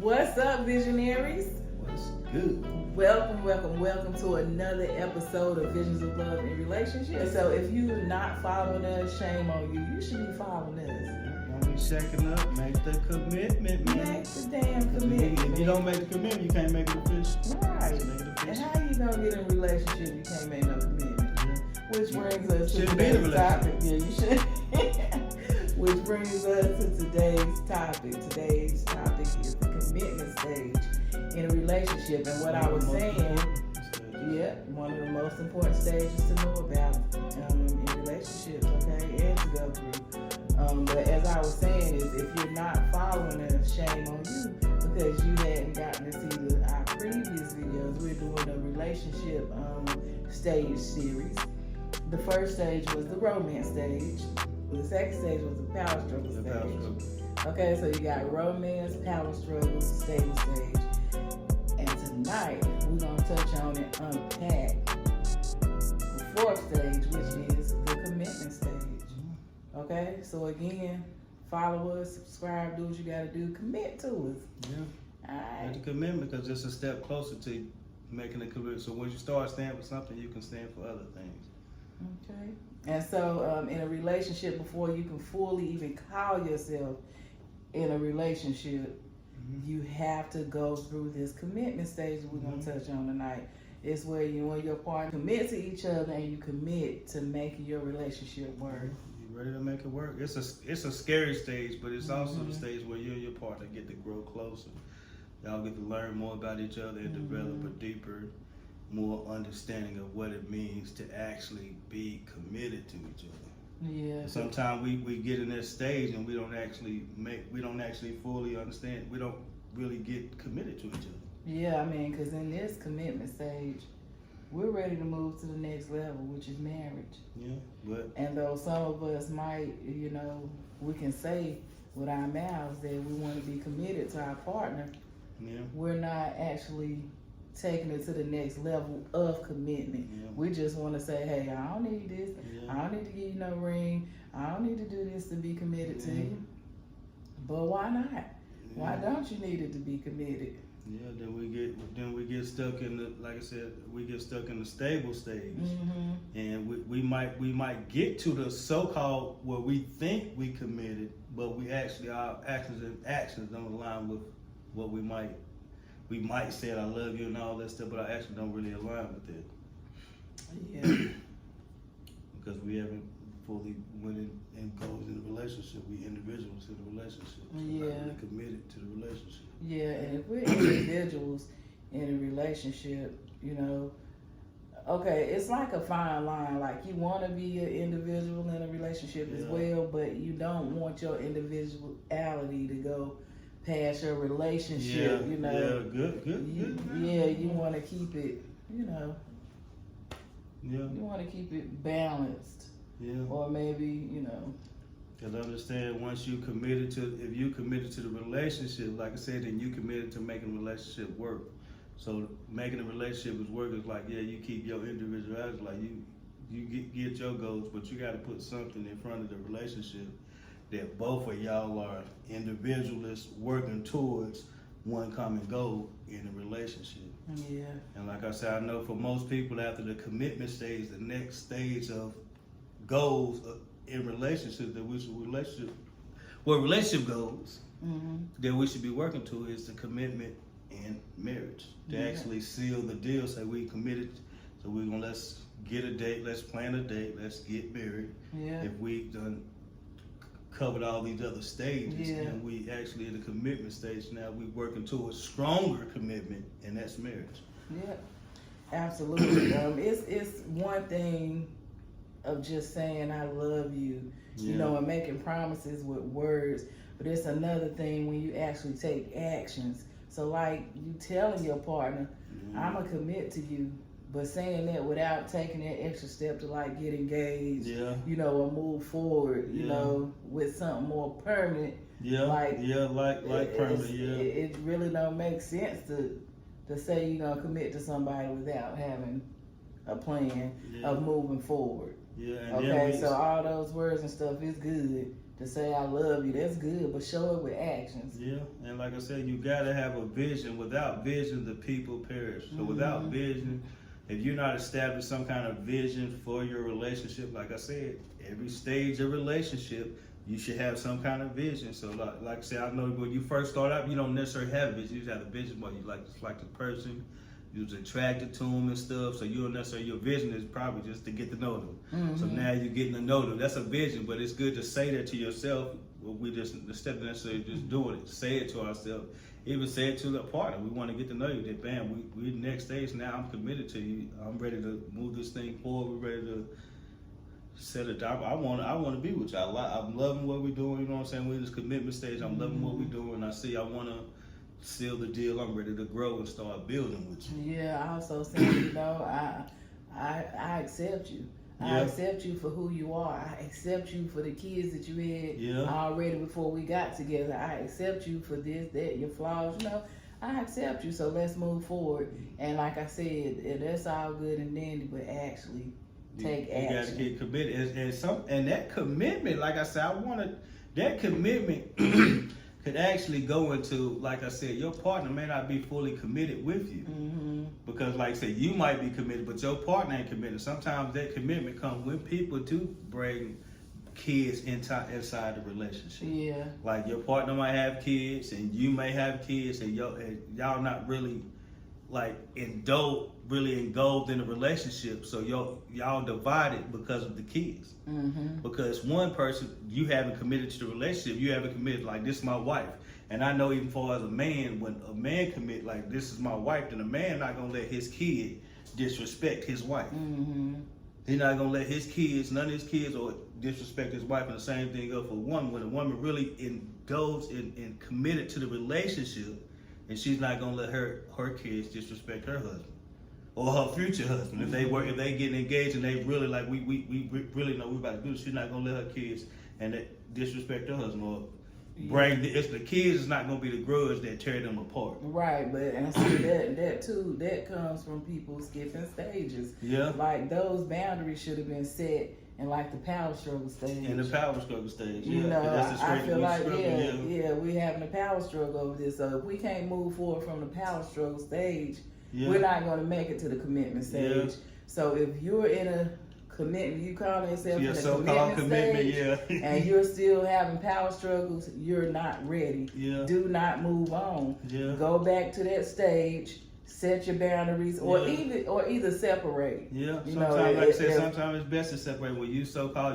What's up, Visionaries? What's good? Welcome to another episode of Visions of Love and Relationships. So if you're not following us, shame on you. You should be following us. Don't be shacking up. Make the commitment, man. Make the damn commitment. If you don't make the commitment, you can't make it official. Right. Make it And official. how you gonna get in a relationship you can't make no commitment? Yeah. Which brings us to Shouldn't be in a today's topic. Yeah, you should. Which brings us to today's topic. Today's topic is the commitment stage in a relationship. And what I was saying, yeah, one of the most important stages to know about in relationships, okay, and to go through. But as I was saying, is if you're not following us, shame on you, because you hadn't gotten to see our previous videos. We're doing a relationship stage series. The first stage was the romance stage. The second stage was the power struggle stage. Okay, so you got romance, power struggle, stable stage. And tonight, we're going to touch on and unpack the fourth stage, which is the commitment stage. Okay, so again, follow us, subscribe, do what you got to do, commit to us. Yeah. All right. Make the commitment because it's a step closer to making a commitment. So once you start standing for something, you can stand for other things. Okay. And so in a relationship, before you can fully even call yourself in a relationship, you have to go through this commitment stage that we're going to touch on tonight. It's where you and your partner commit to each other and you commit to making your relationship work. You ready to make it work? It's a scary stage, but it's also the stage where you and your partner get to grow closer. Y'all get to learn more about each other and develop a deeper, more understanding of what it means to actually be committed to each other. Yeah. Sometimes we get in that stage and we don't actually fully understand. We don't really get committed to each other. Yeah, I mean, because in this commitment stage, we're ready to move to the next level, which is marriage. Yeah, but And though some of us might, we can say with our mouths that we want to be committed to our partner, yeah, we're not actually taking it to the next level of commitment. Yeah. We just want to say, hey, I don't need this. Yeah. I don't need to give you no ring. I don't need to do this to be committed to you. But why not? Why don't you need it to be committed? yeah. Then we get stuck in the, like I said, we get stuck in the stable stage, and we might get to the so-called where we think we committed, but we actually our actions don't align with what we might say I love you and all that stuff, but our actions don't really align with it. Yeah. Because we haven't fully went in and goes in the relationship. We individuals in the relationship. So Yeah. not really committed to the relationship. Yeah, and if we're individuals in a relationship, okay, it's like a fine line. Like you want to be an individual in a relationship as well, but you don't want your individuality to go past your relationship. Yeah, good. Yeah, you want to keep it, Yeah, you want to keep it balanced. yeah. Or maybe, Because understand, if you committed to the relationship, like I said, then you committed to making the relationship work. So making a relationship work is like, you keep your individuality, like you get your goals, but you got to put something in front of the relationship that both of y'all are individualists working towards one common goal in a relationship. Yeah. And like I said, I know for most people after the commitment stage, the next stage of goals in relationships that we should relationship goals that we should be working to is the commitment in marriage. To actually seal the deal, say we committed, so let's get a date, let's plan a date, let's get married. Yeah. If we done covered all these other stages, and we actually in the commitment stage now, we working towards stronger commitment, and that's marriage. Yeah, absolutely. It's one thing of just saying I love you, and making promises with words, but it's another thing when you actually take actions. So like you telling your partner, I'm gonna commit to you, but saying that without taking that extra step to like get engaged, or move forward, with something more permanent. Like permanent. It really don't make sense to say you're gonna commit to somebody without having a plan of moving forward. Yeah. And okay, so all those words and stuff is good, to say I love you. That's good, but show it with actions. Yeah, and like I said, you gotta have a vision. Without vision, the people perish. So without vision, if you're not establishing some kind of vision for your relationship, like I said, every stage of relationship, you should have some kind of vision. So like I said, I know when you first start out, you don't necessarily have a vision. You just have a vision, but you like the person, you was attracted to them and stuff. So you don't necessarily, your vision is probably just to get to know them. So now you're getting to know them. That's a vision, but it's good to say that to yourself. Well, we just, instead of necessarily just doing it, say it to ourselves. Even say it to the partner. We want to get to know you. That bam, we the next stage now. I'm committed to you. I'm ready to move this thing forward. We're ready to set a job. I want to be with you. I'm loving what we're doing. You know what I'm saying? We're in this commitment stage. I'm loving what we're doing. I want to seal the deal. I'm ready to grow and start building with you. Yeah, I also saying, you know, I accept you. I accept you for who you are. I accept you for the kids that you had already before we got together. I accept you for this, that, your flaws. You know, I accept you. So let's move forward. And like I said, that's all good and dandy, but actually take action. You got to get committed, and that commitment, like I said, that commitment could actually go into, like I said, your partner may not be fully committed with you. Because like I said, you might be committed, but your partner ain't committed. Sometimes that commitment comes when people do bring kids inside the relationship. Yeah. Like your partner might have kids and you may have kids, and y'all not really like really engulfed in a relationship, so y'all divided because of the kids. Because one person, you haven't committed to the relationship, you haven't committed, like, this is my wife. And I know even for as a man, when a man commit, like, this is my wife, then a man not gonna let his kid disrespect his wife. He's not gonna let his kids, none of his kids, or disrespect his wife. And the same thing goes for a woman. When a woman really goes and committed to the relationship, and she's not gonna let her kids disrespect her husband or her future husband. If they get engaged and they really like, we really know we about to do this, she's not gonna let her kids and disrespect her husband or the kids is not gonna be the grudge that tear them apart. Right, but and I see that too. That comes from people skipping stages. Yeah, like those boundaries should have been set in like the power struggle stage. In the power struggle stage, you know, I feel like we having a power struggle over this. So if we can't move forward from the power struggle stage, we're not going to make it to the commitment stage. So if you're in a commitment, you call yourself in a commitment stage, and you're still having power struggles, you're not ready. Do not move on. Go back to that stage. Set your boundaries, or either separate. Sometimes it's best to separate. When you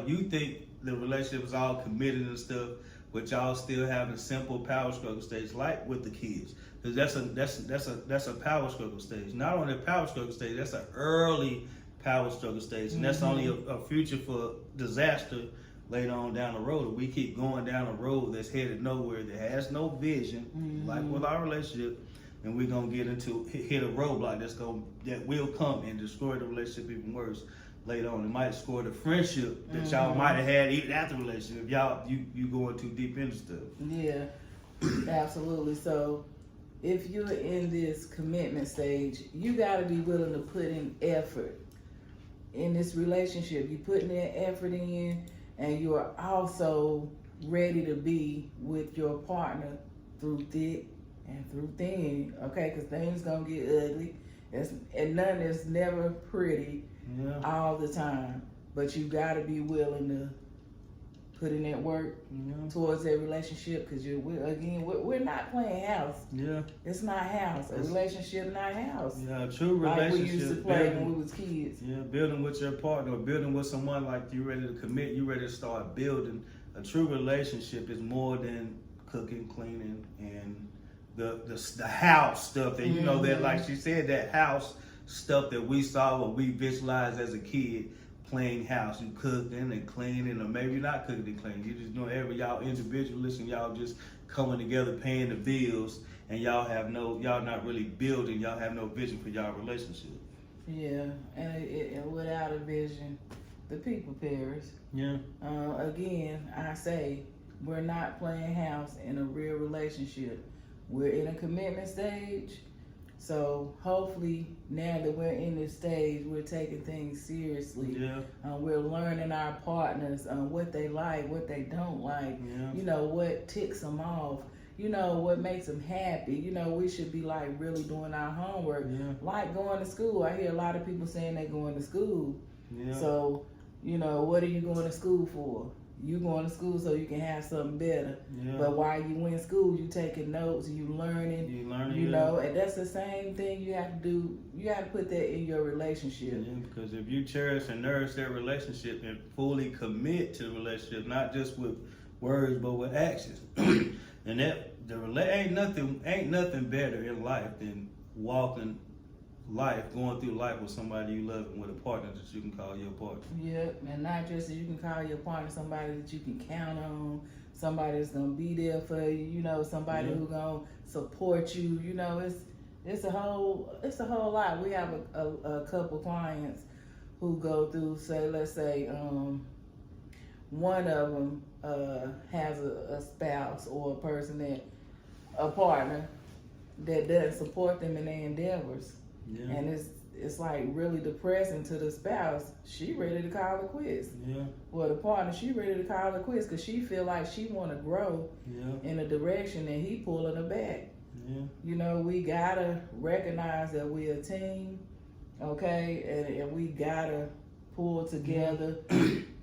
you think the relationship is all committed and stuff, but y'all still having simple power struggle stage, like with the kids, because that's a power struggle stage. Not only a power struggle stage, that's an early power struggle stage, and that's only a future for disaster later on down the road. If we keep going down a road that's headed nowhere, that has no vision, like with our relationship. And we're gonna hit a roadblock that will come and destroy the relationship even worse later on. It might destroy the friendship that y'all might have had even after the relationship if you going too deep into stuff. Yeah, absolutely. So if you're in this commitment stage, you gotta be willing to put in effort in this relationship. You're putting that effort in, and you are also ready to be with your partner through thick and through thin, okay? Because things gonna get ugly, and none is never pretty all the time. But you gotta be willing to put in that work towards that relationship, because we're not playing house. It's not house. A relationship, not house. A true relationship. Like we used to play when we was kids. Building with your partner, or building with someone like you ready to commit, you ready to start building. A true relationship is more than cooking, cleaning, and the house stuff that that, like she said, that house stuff that we saw or we visualized as a kid, playing house. You cooking and cleaning, or maybe you're not cooking and cleaning. You just doing y'all individualists, and y'all just coming together paying the bills, and y'all not really building. Y'all have no vision for y'all relationship. And without a vision, the people perish. Again, I say we're not playing house in a real relationship. We're in a commitment stage, So hopefully now that we're in this stage, we're taking things seriously. Yeah. We're learning our partners, what they like, what they don't like, Yeah. you know, what ticks them off, you know, what makes them happy. You know, we should be like really doing our homework, like going to school. I hear a lot of people saying they're going to school. Yeah. So, you know, what are you going to school for? You going to school so you can have something better. Yeah. But while you in school, you taking notes, you learning. You know, and that's the same thing you have to do. You have to put that in your relationship. Yeah, because if you cherish and nourish that relationship and fully commit to the relationship, not just with words but with actions, and that ain't nothing better in life than walking life, going through life with somebody you love and with a partner that you can call your partner. Yep, and not just that you can call your partner somebody that you can count on, somebody that's gonna be there for you, you know, somebody who's gonna support you. You know, it's a whole lot. We have a couple clients who go through, say, let's say, one of them has a spouse or a partner that doesn't support them in their endeavors. Yeah. And it's like really depressing to the spouse. She ready to call it quits. Yeah. Well, the partner, she ready to call it quits because she feel like she want to grow in a direction and he pulling her back. Yeah. You know, we gotta recognize that we're a team, okay, and we gotta pull together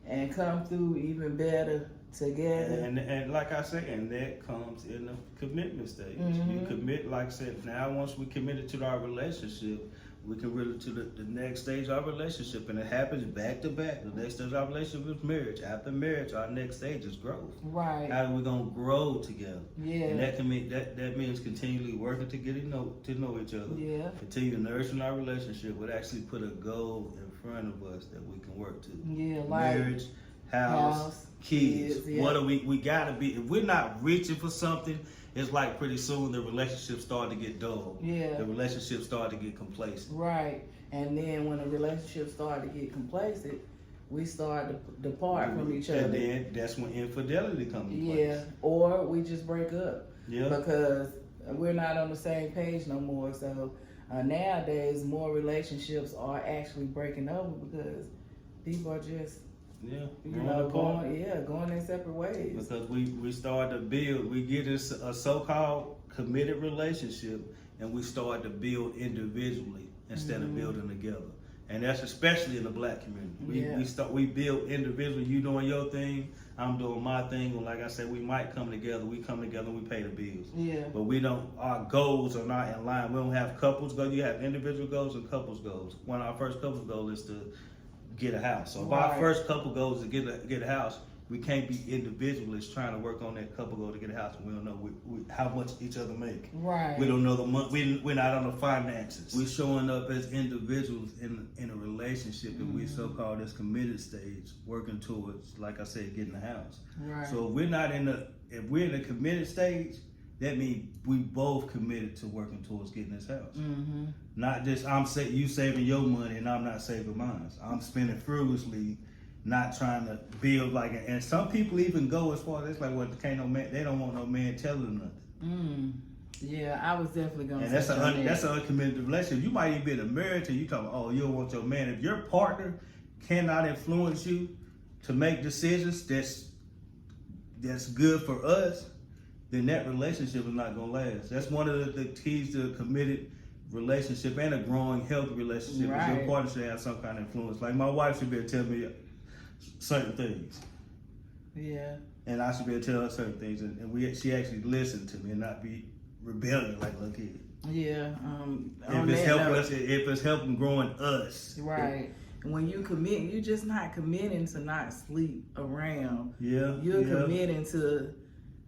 and come through even better together. And like I said, and that comes in the commitment stage. You commit, like I said, now once we committed to our relationship, we can really to the next stage of our relationship, and it happens back to back. The next stage of our relationship is marriage. After marriage, our next stage is growth. Right. How are we gonna grow together? Yeah. And that can mean that means continually working to get to know each other. Yeah. Continue nourishing our relationship, but actually put a goal in front of us that we can work to. Yeah, like marriage, house, kids. What are we gotta be. If we're not reaching for something, it's like pretty soon the relationship start to get dull. Yeah. The relationship start to get complacent. Right. And then when the relationship start to get complacent, we start to depart from each other. And then that's when infidelity comes into place. Yeah. Or we just break up. Yeah. Because we're not on the same page no more. So nowadays, more relationships are actually breaking over because people are just going their separate ways. Because we start to build, we get a so-called committed relationship, and we start to build individually instead of building together. And that's especially in the black community. We build individually. You doing your thing, I'm doing my thing. And like I said, we might come together. We come together and we pay the bills. Yeah. But we don't. Our goals are not in line. We don't have couples goals. You have individual goals and couples goals. One of our first couples goal is to get a house. So if our first couple goals to get a house, we can't be individualists trying to work on that couple goal to get a house. We don't know how much each other make. Right. We don't know the month. We're not on the finances. We're showing up as individuals in a relationship, and we so-called as committed stage, working towards, like I said, getting a house. Right. So if we're in a committed stage, that means we both committed to working towards getting this house. Not just you saving your money and I'm not saving mine. I'm spending frugally, not trying to build like it. And some people even go as far as it's like, well, can't no man. They don't want no man telling them nothing. Yeah, I was definitely gonna. And that's an uncommitted relationship. You might even be in a marriage and you talking, oh, you don't want your man. If your partner cannot influence you to make decisions that's good for us, then that relationship is not gonna last. That's one of the keys to a committed relationship and a growing, healthy relationship. Is your partner should have some kind of influence. Like my wife should be able to tell me certain things. Yeah. And I should be able to tell her certain things, and she actually listened to me and not be rebellious like a little kid. Yeah. If it's helping growing us. Right. When you commit, you're just not committing to not sleep around. Yeah. You're committing to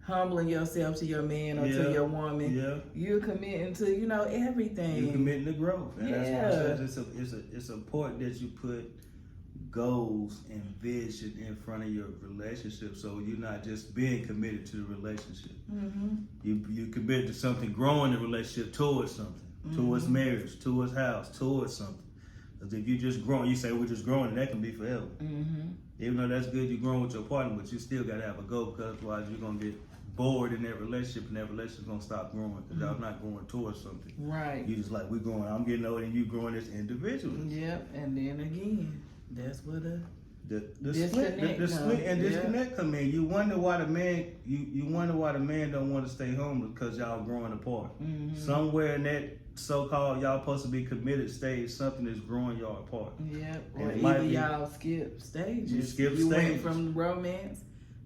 humbling yourself to your man or to your woman. Yeah. You're committing to, everything. You're committing to growth. And that's why I said it's important that you put goals and vision in front of your relationship, so you're not just being committed to the relationship. You committed to something, growing the relationship towards something, towards marriage, towards house, towards something. Because if you just growing, you say we're just growing, and that can be forever. Even though that's good, you're growing with your partner, but you still got to have a goal, because otherwise you're going to get bored in that relationship, and that relationship's gonna stop growing because y'all not going towards something. Right. You just like, we growing. I'm getting older, and you growing as individuals. Yep. And then again, that's what The disconnect split and yeah. disconnect come in. You wonder why the man you wonder why the man don't want to stay home because y'all growing apart. Somewhere in that so-called y'all supposed to be committed stage, something is growing y'all apart. Yep. And Or it might either be- y'all skip stages. You went stages. from romance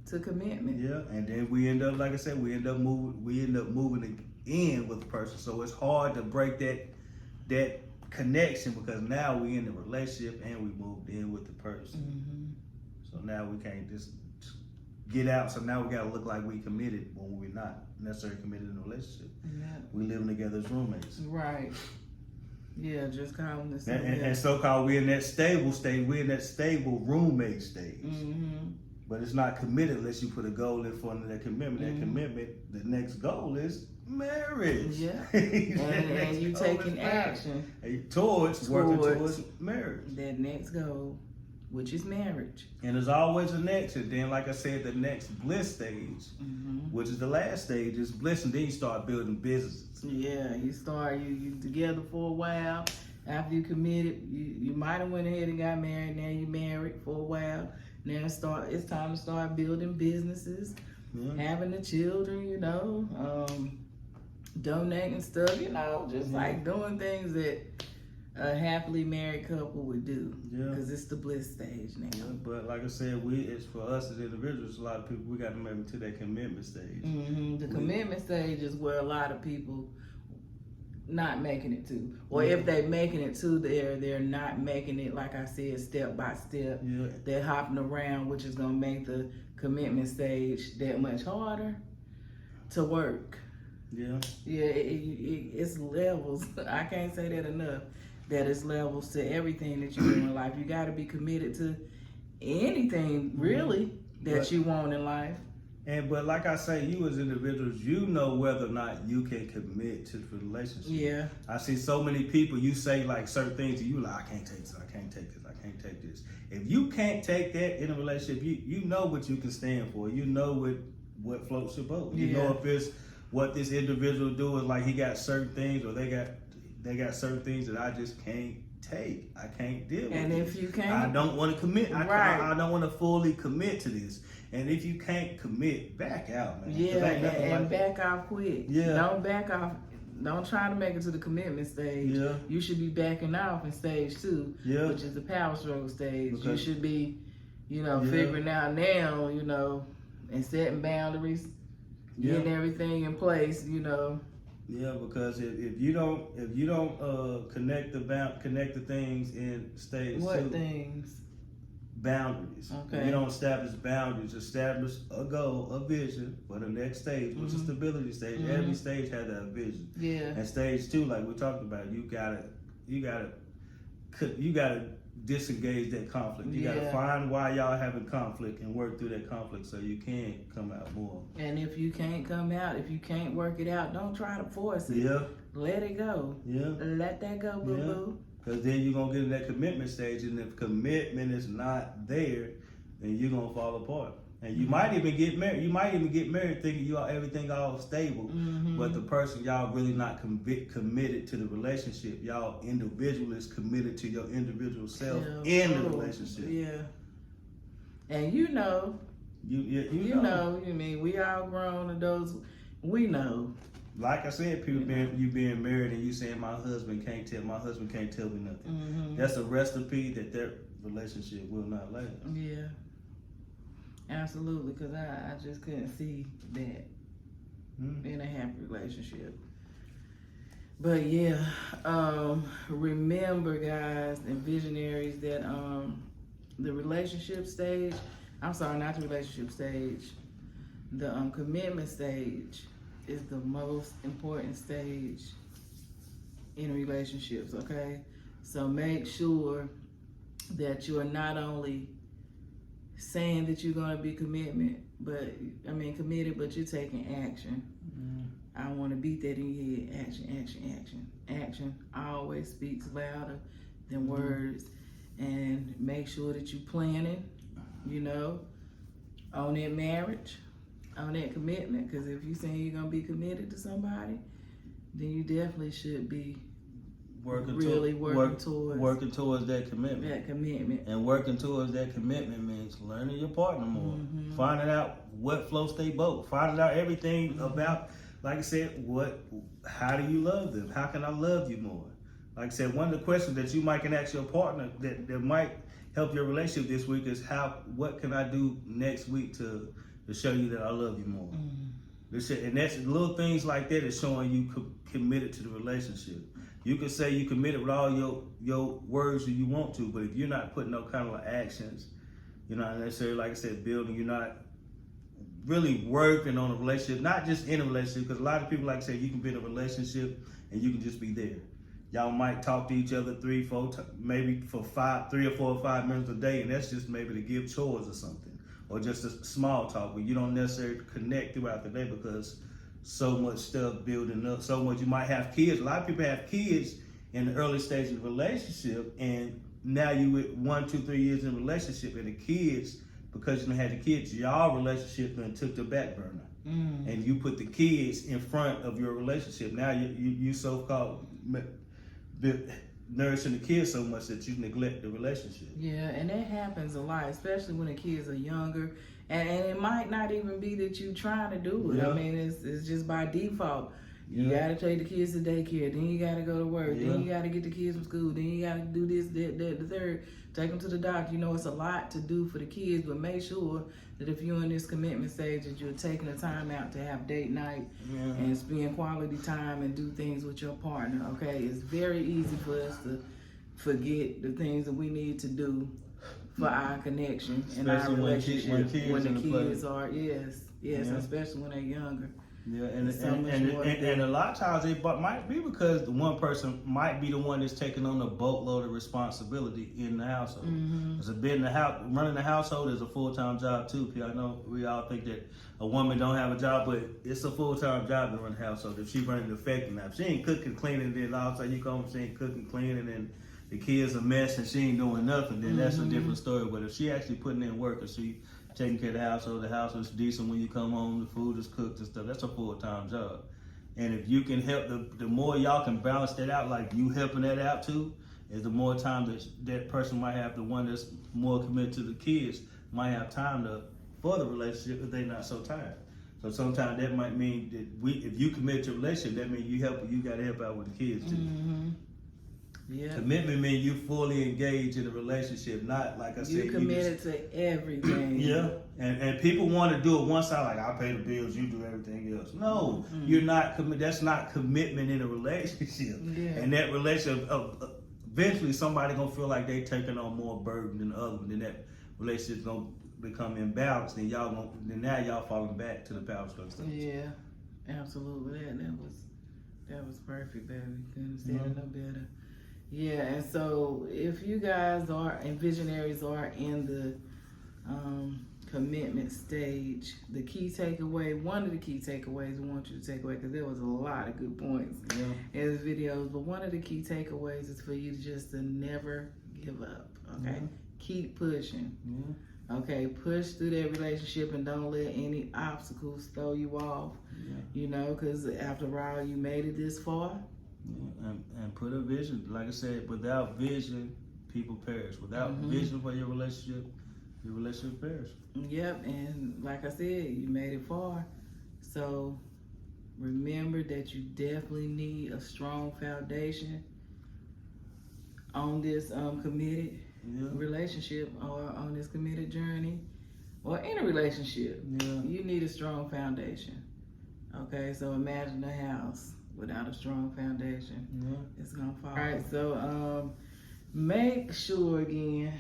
to commitment. Yeah, and then we end up, like I said, we end up moving in with the person. So it's hard to break that connection because now we in the relationship and we moved in with the person. So now we can't just get out. So now we gotta look like we committed when we're not necessarily committed in a relationship. Yeah. We living together as roommates. Right. Yeah, just calling this. And so-called we in that stable stage. We in that stable roommate stage. But it's not committed unless you put a goal in front of that commitment. That commitment, the next goal is marriage. Yeah. and you taking action working towards marriage. That next goal, which is marriage. And there's always a next. And then, like I said, the next bliss stage, which is the last stage, is bliss. And then you start building businesses. Yeah, you start, you together for a while. After you committed, you might have went ahead and got married. Now you married for a while. Now it's time to start building businesses, having the children, donating stuff, just like doing things that a happily married couple would do. Because it's the bliss stage now. Yeah, but like I said, it's for us as individuals, a lot of people, we got to move to that commitment stage. The commitment stage is where a lot of people not making it to, or if they making it to, they're not making it, like I said, step by step. They're hopping around, which is gonna make the commitment stage that much harder to work. It's levels. I can't say that enough, that it's levels to everything that you do in life. You got to be committed to anything really that you want in life. But like I say, you as individuals, you know whether or not you can commit to the relationship. I see so many people, you say like certain things to you, like, I can't take this, I can't take this, I can't take this. If you can't take that in a relationship, you know what you can stand for. You know what floats your boat. You know if it's what this individual do is like he got certain things, or they got certain things that I just can't take. I can't deal with. And if you can't, I don't want to commit. I don't want to fully commit to this. And if you can't commit, back out, man. And back off quick. Don't back off. Don't try to make it to the commitment stage. You should be backing off in stage 2, which is the power struggle stage. You should be, figuring out now, and setting boundaries, getting everything in place, Yeah, because if you don't connect the things in stage 2. What things? Boundaries. If you don't establish boundaries, establish a goal, a vision for the next stage, which is stability stage. Every stage has that vision. And stage 2, like we talked about, you gotta disengage that conflict. You gotta find why y'all having conflict and work through that conflict so you can come out more. And if you can't come out, if you can't work it out, don't try to force it. Let it go. Let that go, boo-boo. Because then you're going to get in that commitment stage, and if commitment is not there, then you're going to fall apart. And you might even get married. You might even get married thinking everything all stable, but the person, y'all really not committed to the relationship. Y'all individual is committed to your individual self in the relationship. And you know, we all grown adults. We know. Like I said, people you being married and you saying my husband can't tell me nothing. That's a recipe that their relationship will not last. Absolutely, because I just couldn't see that in a happy relationship. But remember, guys and visionaries, that the relationship stage, I'm sorry, not the relationship stage, the commitment stage is the most important stage in relationships, okay? So make sure that you are not only saying that you're going to be committed, but you're taking action. I want to beat that in your head. Action, action, action. Action always speaks louder than words. And make sure that you're planning, on that marriage. on that commitment. Because if you saying you're gonna be committed to somebody, then you definitely should be working towards that commitment. That commitment. And working towards that commitment means learning your partner more, finding out what floats their boat, finding out everything about, like I said, how do you love them? How can I love you more? Like I said, one of the questions that you might can ask your partner that might help your relationship this week is what can I do next week to show you that I love you more? And that's little things like that is showing you committed to the relationship. You can say you committed with all your words that you want to, but if you're not putting no kind of actions, you're not necessarily, like I said, building, you're not really working on a relationship, not just in a relationship, because a lot of people, like I said, you can be in a relationship and you can just be there. Y'all might talk to each other 3 or 4 or 5 minutes a day, and that's just maybe to give chores or something, or just a small talk, but you don't necessarily connect throughout the day because so much stuff building up, so much. You might have kids. A lot of people have kids in the early stage of the relationship, and now you with 1, 2, 3 years in a relationship, and the kids, because you don't have the kids, y'all relationship then took the back burner, and you put the kids in front of your relationship. Now you so-called nourishing the kids so much that you neglect the relationship. Yeah, and that happens a lot, especially when the kids are younger. And it might not even be that you trying to do it. Yeah. I mean, it's just by default. You gotta take the kids to daycare, then you gotta go to work, then you gotta get the kids from school, then you gotta do this, that, the third. Take them to the doctor. You know, it's a lot to do for the kids, but make sure that if you're in this commitment stage, that you're taking the time out to have date night and spend quality time and do things with your partner. Okay, it's very easy for us to forget the things that we need to do for our connection and our relationship when the kids are especially when they're younger. Yeah, and a lot of times it might be because the one person might be the one that's taking on a boatload of responsibility in the household. Because running the household is a full-time job too. I know we all think that a woman don't have a job, but it's a full-time job to run the household. If she running the effective now, if she ain't cooking, cleaning, then all of a sudden you come and she ain't cooking, cleaning, and the kids a mess and she ain't doing nothing, then that's a different story. But if she actually putting in work and she taking care of the house is decent when you come home, the food is cooked and stuff, that's a full-time job. And if you can help, the more y'all can balance that out, like you helping that out too, is the more time that person might have, the one that's more committed to the kids, might have time for the relationship if they're not so tired. So sometimes that might mean that if you commit to a relationship, that means you got to help out with the kids too. Yeah. Commitment means you fully engaged in a relationship, not like I said. You committed to everything. Yeah, and people want to do it one side, like I pay the bills, you do everything else. No, you're not committed. That's not commitment in a relationship. Yeah. And that relationship, eventually somebody gonna feel like they taking on more burden than the other, and then that relationship's gonna become imbalanced, and now y'all falling back to the power structure. Yeah, absolutely. That was perfect, baby. Couldn't have said it no better. Yeah, and so if you guys and visionaries are in the commitment stage, one of the key takeaways we want you to take away, because there was a lot of good points in this video, but one of the key takeaways is for you to never give up, okay? Keep pushing, okay? Push through that relationship and don't let any obstacles throw you off, you know, because after all, you made it this far. And put a vision. Like I said, without vision, people perish. Without vision for your relationship perishes. Yep, and like I said, you made it far. So remember that you definitely need a strong foundation on this committed relationship, or on this committed journey, or in a relationship. You need a strong foundation. Okay, so imagine a house without a strong foundation. It's gonna fall. All right, so make sure again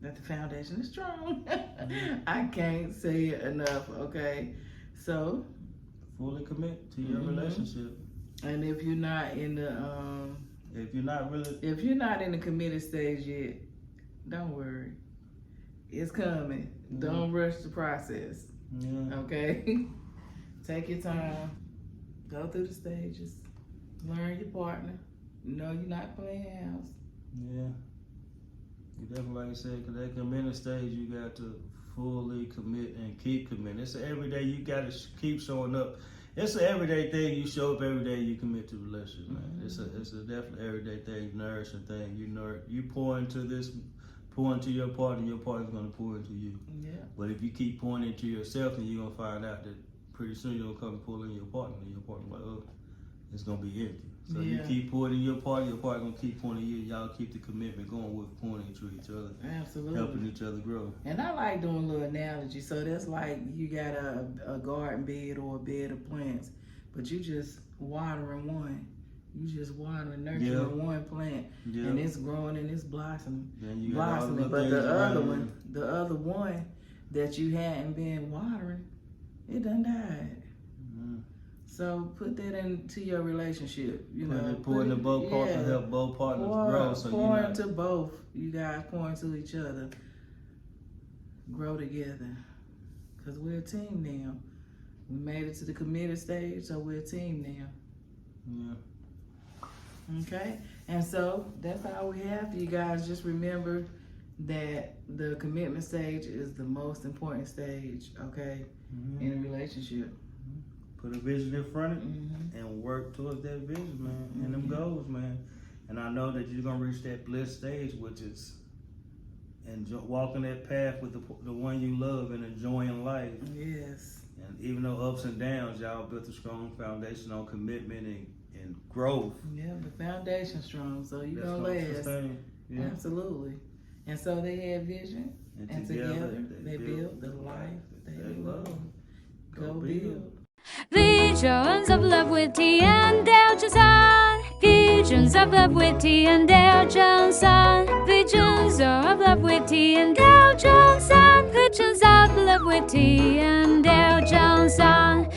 that the foundation is strong. I can't say it enough. Okay, so fully commit to your relationship. And if you're not in the if you're not in the committed stage yet, don't worry, it's coming. Don't rush the process. Okay. Take your time. Go through the stages. Learn your partner. Know you're not playing house. Yeah. You definitely, like I said, because that commitment stage, you got to fully commit and keep committing. It's an everyday, you gotta keep showing up. It's an everyday thing. You show up every day, you commit to the relationship, man. It's a definitely everyday thing, nourishing thing. You pour into your partner, your partner's gonna pour into you. Yeah. But if you keep pouring into yourself, then you're gonna find out that pretty soon you're gonna come and pull in your partner, and your partner like, oh, it's gonna be empty. So you keep pouring in your partner gonna keep pouring in you. Y'all keep the commitment going with pouring into each other. Absolutely. Helping each other grow. And I like doing a little analogy. So that's like you got a garden bed or a bed of plants, but you just watering one. You just watering, nurturing one plant, and it's growing and it's blossoming. But the other one that you hadn't been watering, it done died. Mm-hmm. So put that into your relationship. You know, pour into both partners to help both partners grow. So pour into both. You guys pour into each other. Grow together. Because we're a team now. We made it to the committed stage, so we're a team now. Yeah. Okay, and so that's all we have for you guys. Just remember that the commitment stage is the most important stage, okay, in a relationship. Put a vision in front of you and work towards that vision, man, and them goals, man. And I know that you're gonna reach that bliss stage, which is walking that path with the one you love and enjoying life. Yes. And even though ups and downs, y'all built a strong foundation on commitment and growth. Yeah, the foundation's strong, so you're gonna last. Yeah. Absolutely. And so they had vision, and together they built the life that they love. Go build. Visions of love with T and Dale Johnson. Visions of love with T and Dale Johnson. Visions of love with T and Dale Johnson. Visions of love with T and Dale Johnson.